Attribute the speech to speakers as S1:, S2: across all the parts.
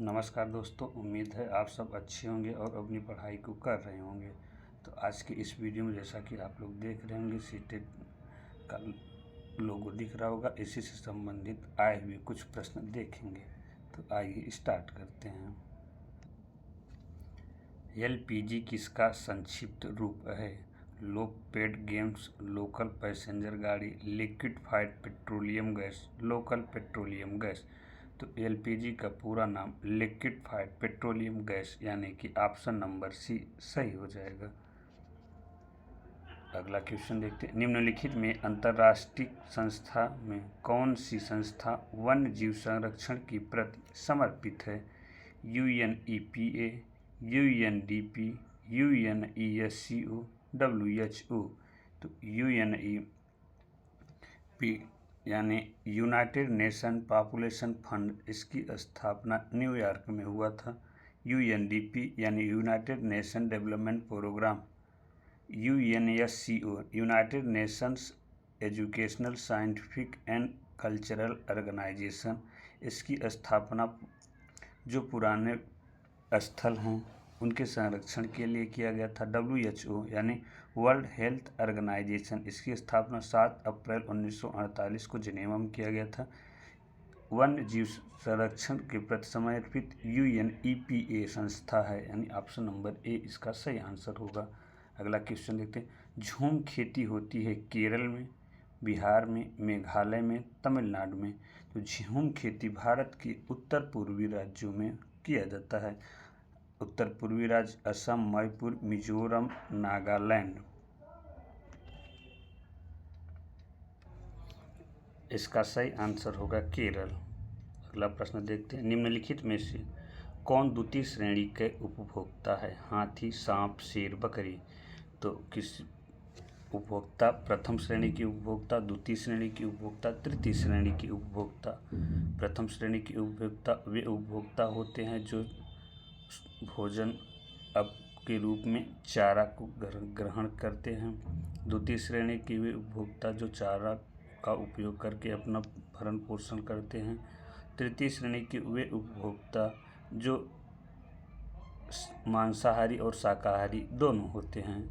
S1: नमस्कार दोस्तों, उम्मीद है आप सब अच्छे होंगे और अपनी पढ़ाई को कर रहे होंगे। तो आज के इस वीडियो में जैसा कि आप लोग देख रहे होंगे सीटेट का लोगो दिख रहा होगा। इसी से संबंधित आए हुए कुछ प्रश्न देखेंगे। तो आइए स्टार्ट करते हैं। एलपीजी किसका संक्षिप्त रूप है? लो पेड गैस, लोकल पैसेंजर गाड़ी, liquefied petroleum gas, local petroleum gas. तो एलपीजी का पूरा नाम लिक्विफाइड पेट्रोलियम गैस यानी कि ऑप्शन नंबर सी सही हो जाएगा। अगला क्वेश्चन देखते हैं। निम्नलिखित में अंतर्राष्ट्रीय संस्था में कौन सी संस्था वन्य जीव संरक्षण की प्रति समर्पित है? UNEPA, UNDP, UNESCO, WHO. तो यूएनईपी यानी यूनाइटेड नेशन पॉपुलेशन फंड, इसकी स्थापना न्यूयॉर्क में हुआ था। यूएनडीपी यानी United Nation Development Programme, UNSCO United Nations Educational Scientific and Cultural Organisation, इसकी स्थापना जो पुराने स्थल हैं उनके संरक्षण के लिए किया गया था। डब्ल्यूएचओ यानी वर्ल्ड हेल्थ ऑर्गेनाइजेशन, इसकी स्थापना 7 अप्रैल 1948 को जिनेवा में किया गया था। वन्य जीव संरक्षण के प्रति समर्पित यूएनईपीए संस्था है, यानी ऑप्शन नंबर ए इसका सही आंसर होगा। अगला क्वेश्चन देखते हैं। झूम खेती होती है केरल में, बिहार में, मेघालय में, तमिलनाडु में। तो झूम खेती भारत के उत्तर पूर्वी राज्यों में किया जाता है। उत्तर पूर्वी राज्य असम, मणिपुर, मिजोरम, नागालैंड। इसका सही आंसर होगा केरल। अगला प्रश्न देखते हैं। निम्नलिखित में से कौन द्वितीय श्रेणी के उपभोक्ता है? हाथी, सांप, शेर, बकरी। तो किस उपभोक्ता प्रथम श्रेणी की उपभोक्ता, द्वितीय श्रेणी की उपभोक्ता, तृतीय श्रेणी की उपभोक्ता? प्रथम श्रेणी की उपभोक्ता वे उपभोक्ता होते हैं जो भोजन के रूप में चारा को ग्रहण करते हैं। द्वितीय श्रेणी के वे उपभोक्ता जो चारा का उपयोग करके अपना भरण पोषण करते हैं। तृतीय श्रेणी के वे उपभोक्ता जो मांसाहारी और शाकाहारी दोनों होते हैं।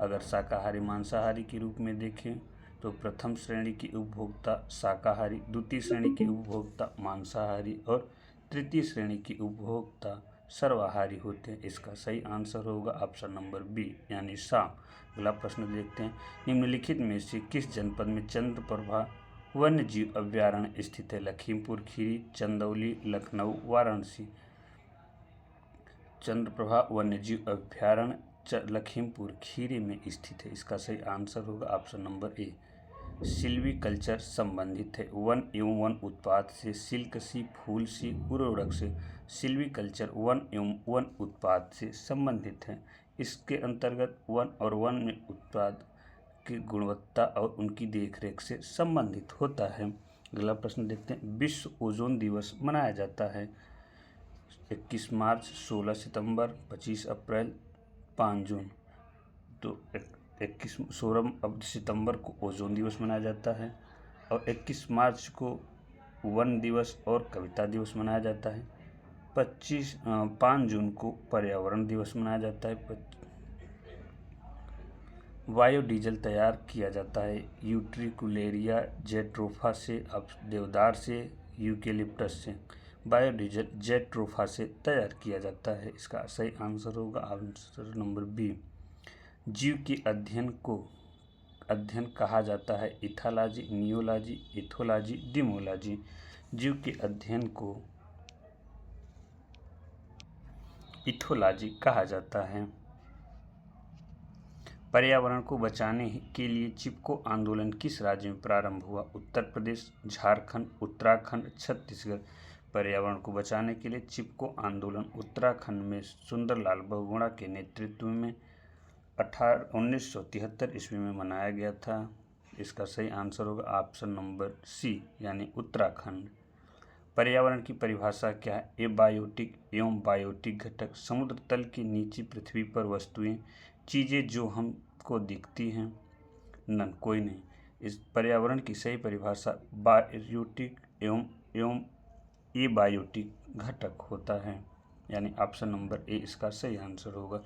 S1: अगर शाकाहारी मांसाहारी के रूप में देखें तो प्रथम श्रेणी की उपभोक्ता शाकाहारी, द्वितीय श्रेणी की उपभोक्ता मांसाहारी और तृतीय श्रेणी की उपभोक्ता सर्वाहारी होते हैं। इसका सही आंसर होगा ऑप्शन नंबर बी यानी सांप। अगला प्रश्न देखते हैं। निम्नलिखित में से किस जनपद में चंद्रप्रभा वन्य जीव अभयारण्य स्थित है? लखीमपुर खीरी, चंदौली, लखनऊ, वाराणसी। चंद्रप्रभा वन्य जीव अभयारण्य लखीमपुर खीरी में स्थित है। इसका सही आंसर होगा ऑप्शन नंबर ए। सिल्वीकल्चर संबंधित है वन एवं वन उत्पाद से, सिल्क सी, फूल सी, उर्वरक से। सिल्वीकल्चर वन एवं वन उत्पाद से संबंधित है। इसके अंतर्गत वन और वन में उत्पाद की गुणवत्ता और उनकी देखरेख से संबंधित होता है। अगला प्रश्न देखते हैं। विश्व ओजोन दिवस मनाया जाता है 21 मार्च, 16 सितंबर, 25 अप्रैल, 5 जून। तो 16 सितंबर को ओजोन दिवस मनाया जाता है और 21 मार्च को वन दिवस और कविता दिवस मनाया जाता है। 5 जून को पर्यावरण दिवस मनाया जाता है। बायोडीजल तैयार किया जाता है यूट्रिकुलेरिया जेट्रोफा से, देवदार से, यूकेलिप्टस से। बायोडीजल जेट्रोफा से तैयार किया जाता है। इसका सही आंसर होगा आंसर नंबर बी। जीव के अध्ययन कहा जाता है इथालॉजी, नियोलॉजी, इथोलॉजी, डिमोलॉजी। जीव के अध्ययन को इथोलॉजी कहा जाता है। पर्यावरण को बचाने के लिए चिपको आंदोलन किस राज्य में प्रारंभ हुआ? उत्तर प्रदेश, झारखंड, उत्तराखंड, छत्तीसगढ़। पर्यावरण को बचाने के लिए चिपको आंदोलन उत्तराखंड में सुंदरलाल बहुगुणा के नेतृत्व में 1973 ईस्वी में मनाया गया था। इसका सही आंसर होगा ऑप्शन नंबर सी यानी उत्तराखंड। पर्यावरण की परिभाषा क्या है? एबायोटिक एवं बायोटिक घटक, समुद्र तल के नीचे पृथ्वी पर वस्तुएं, चीज़ें जो हमको दिखती हैं, नन कोई नहीं। इस पर्यावरण की सही परिभाषा बायोटिक एवं एबायोटिक घटक होता है, यानी ऑप्शन नंबर ए इसका सही आंसर होगा।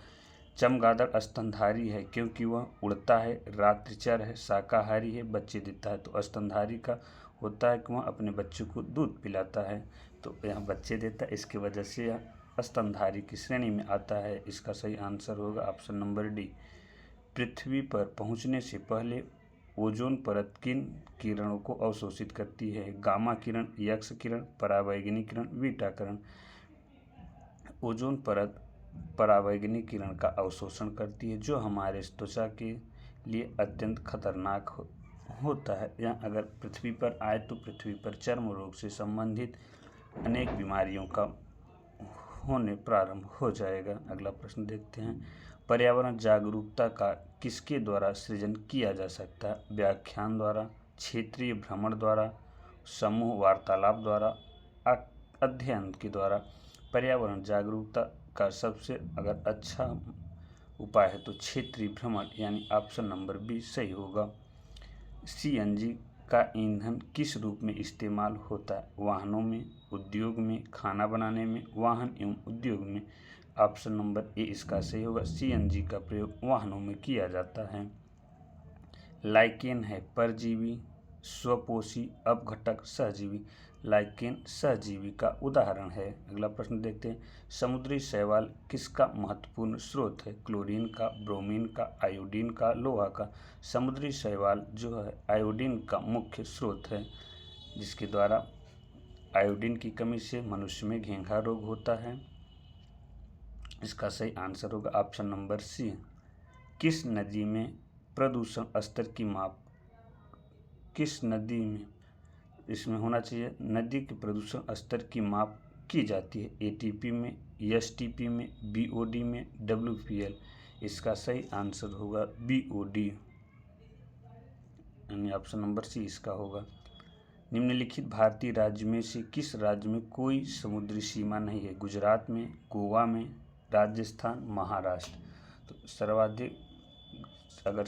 S1: चमगादड़ स्तनधारी है क्योंकि वह उड़ता है, रात्रिचर है, शाकाहारी है, बच्चे देता है। तो स्तनधारी का होता है कि वह अपने बच्चों को दूध पिलाता है, तो यह बच्चे देता है, इसकी वजह से यह स्तनधारी की श्रेणी में आता है। इसका सही आंसर होगा ऑप्शन नंबर डी। पृथ्वी पर पहुंचने से पहले ओजोन परत किन किरणों को अवशोषित करती है? गामा किरण, एक्स किरण, परावैंगनी किरण, बीटा किरण। ओजोन परत परावैंगनी किरण का अवशोषण करती है, जो हमारे त्वचा के लिए अत्यंत खतरनाक होता है। यह अगर पृथ्वी पर आए तो पृथ्वी पर चर्म रोग से संबंधित अनेक बीमारियों का होने प्रारंभ हो जाएगा। अगला प्रश्न देखते हैं। पर्यावरण जागरूकता का किसके द्वारा सृजन किया जा सकता है? व्याख्यान द्वारा, क्षेत्रीय भ्रमण द्वारा, समूह वार्तालाप द्वारा, अध्ययन के द्वारा। पर्यावरण जागरूकता का सबसे अगर अच्छा उपाय है तो क्षेत्रीय भ्रमण, यानी ऑप्शन नंबर बी सही होगा। सीएनजी का ईंधन किस रूप में इस्तेमाल होता है? वाहनों में, उद्योग में, खाना बनाने में, वाहन एवं उद्योग में। ऑप्शन नंबर ए इसका सही होगा। सीएनजी का प्रयोग वाहनों में किया जाता है। लाइकेन है परजीवी, स्वपोषी, अपघटक, सहजीवी। लाइकेन सहजीवी का उदाहरण है। अगला प्रश्न देखते हैं। समुद्री शैवाल किसका महत्वपूर्ण स्रोत है? क्लोरीन का, ब्रोमीन का, आयोडीन का, लोहा का। समुद्री शैवाल जो है आयोडीन का मुख्य स्रोत है, जिसके द्वारा आयोडीन की कमी से मनुष्य में घेंघा रोग होता है। इसका सही आंसर होगा ऑप्शन नंबर सी। किस नदी में प्रदूषण स्तर की माप, किस नदी में इसमें होना चाहिए? नदी के प्रदूषण स्तर की माप की जाती है। एटीपी में, एसटीपी में, बीओडी में, डब्ल्यूपीएल। इसका सही आंसर होगा बीओडी, यानी ऑप्शन नंबर सी इसका होगा। निम्नलिखित भारतीय राज्य में से किस राज्य में कोई समुद्री सीमा नहीं है? गुजरात में, गोवा में, राजस्थान, महाराष्ट्र। तो सर्वाधिक अगर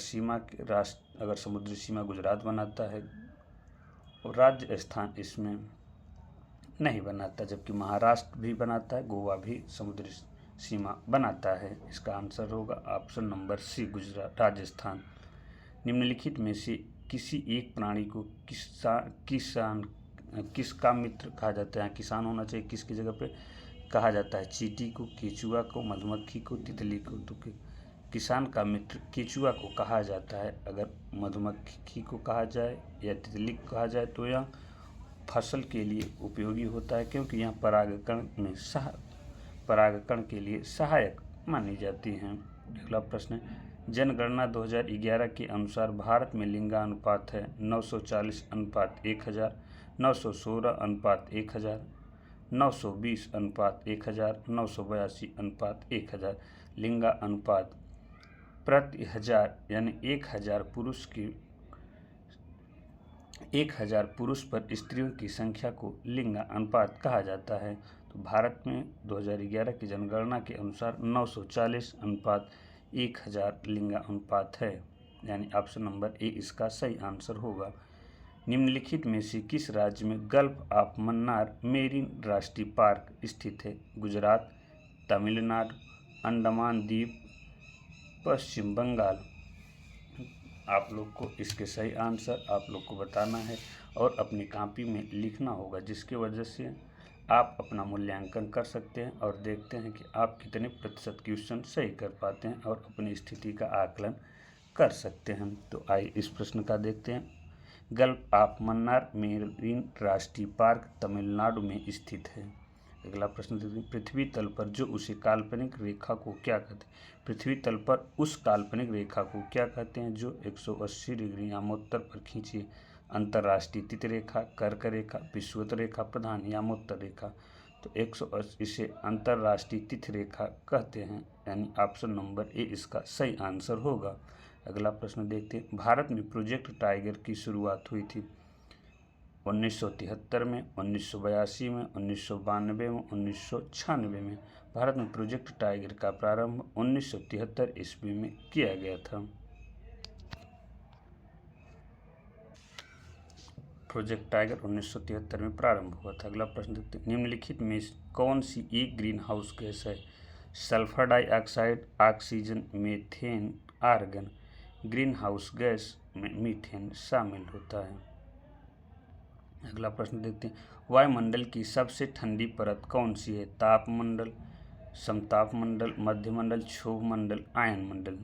S1: समुद्री सीमा गुजरात बनाता है और राजस्थान इसमें नहीं बनाता, जबकि महाराष्ट्र भी बनाता है, गोवा भी समुद्री सीमा बनाता है। इसका आंसर होगा option number C Gujarat, Rajasthan. निम्नलिखित में से किसी एक प्राणी को किसका मित्र कहा जाता है? किसान होना चाहिए, किसकी जगह पे कहा जाता है? चींटी को, केचुआ को, मधुमक्खी को, तितली को। तो किसान का मित्र केचुआ को कहा जाता है। अगर मधुमक्खी को कहा जाए या तितली को कहा जाए तो यह फसल के लिए उपयोगी होता है, क्योंकि यह परागकण के लिए सहायक मानी जाती हैं। अगला प्रश्न, जनगणना 2011 के अनुसार भारत में लिंगानुपात है 940:1000, 916:1000, 920:1000, 982:1000। लिंगा अनुपात प्रति हजार, यानी 1000 पुरुष पर स्त्रियों की संख्या को लिंगा अनुपात कहा जाता है। तो भारत में 2011 की जनगणना के अनुसार 940:1000 लिंगा अनुपात है, यानी ऑप्शन नंबर ए इसका सही आंसर होगा। निम्नलिखित में से किस राज्य में गल्फ ऑफ मन्नार मेरीन राष्ट्रीय पार्क स्थित है? गुजरात, तमिलनाडु, अंडमान द्वीप, पश्चिम बंगाल। आप लोग को इसके सही आंसर आप लोग को बताना है और अपनी कॉपी में लिखना होगा, जिसकी वजह से आप अपना मूल्यांकन कर सकते हैं और देखते हैं कि आप कितने प्रतिशत क्वेश्चन सही कर पाते हैं और अपनी स्थिति का आकलन कर सकते हैं। तो आइए इस प्रश्न का देखते हैं। गल्फ ऑफ मन्नार मेरीन राष्ट्रीय पार्क तमिलनाडु में स्थित है। अगला प्रश्न देखते हैं। पृथ्वी तल पर जो उसे काल्पनिक रेखा को क्या कहते हैं? पृथ्वी तल पर उस काल्पनिक रेखा को क्या कहते हैं जो 180 डिग्री यामोत्तर पर खींची? अंतर्राष्ट्रीय तिथि रेखा, कर्क रेखा, विषुवत रेखा, प्रधान यामोत्तर रेखा। तो 180 इसे अंतर्राष्ट्रीय तिथि रेखा कहते हैं, यानी ऑप्शन नंबर ए इसका सही आंसर होगा। अगला प्रश्न देखते हैं। भारत में प्रोजेक्ट टाइगर की शुरुआत हुई थी 1973 में, 1982 में, 1992 में, 1996 में। भारत में प्रोजेक्ट टाइगर का प्रारंभ 1973 ईस्वी में किया गया था। प्रोजेक्ट टाइगर 1973 में प्रारंभ हुआ था। अगला प्रश्न देखते हैं, निम्नलिखित में कौन सी एक ग्रीन हाउस गैस है? Sulphur dioxide, oxygen, methane, argon. Greenhouse gas में मीथेन शामिल होता है। अगला प्रश्न देखते हैं, वायुमंडल की सबसे ठंडी परत कौन सी है? तापमंडल, समतापमंडल, मध्यमंडल, क्षोभमंडल, आयनमंडल।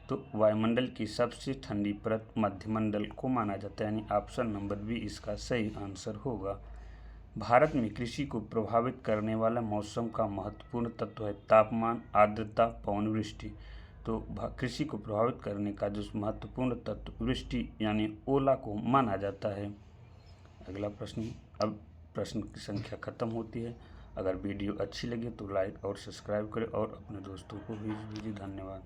S1: तो वायुमंडल की सबसे ठंडी परत मध्यमंडल को माना जाता है, यानी ऑप्शन नंबर बी इसका सही आंसर होगा। भारत में कृषि को प्रभावित करने वाला मौसम का महत्वपूर्ण तत्व है तापमान, आर्द्रता, पवनवृष्टि। तो कृषि को प्रभावित करने का जो महत्वपूर्ण तत्व वृष्टि यानी ओला को माना जाता है। अगला प्रश्न, अब प्रश्न की संख्या खत्म होती है। अगर वीडियो अच्छी लगे तो लाइक और सब्सक्राइब करें और अपने दोस्तों को भी भेजिए। धन्यवाद।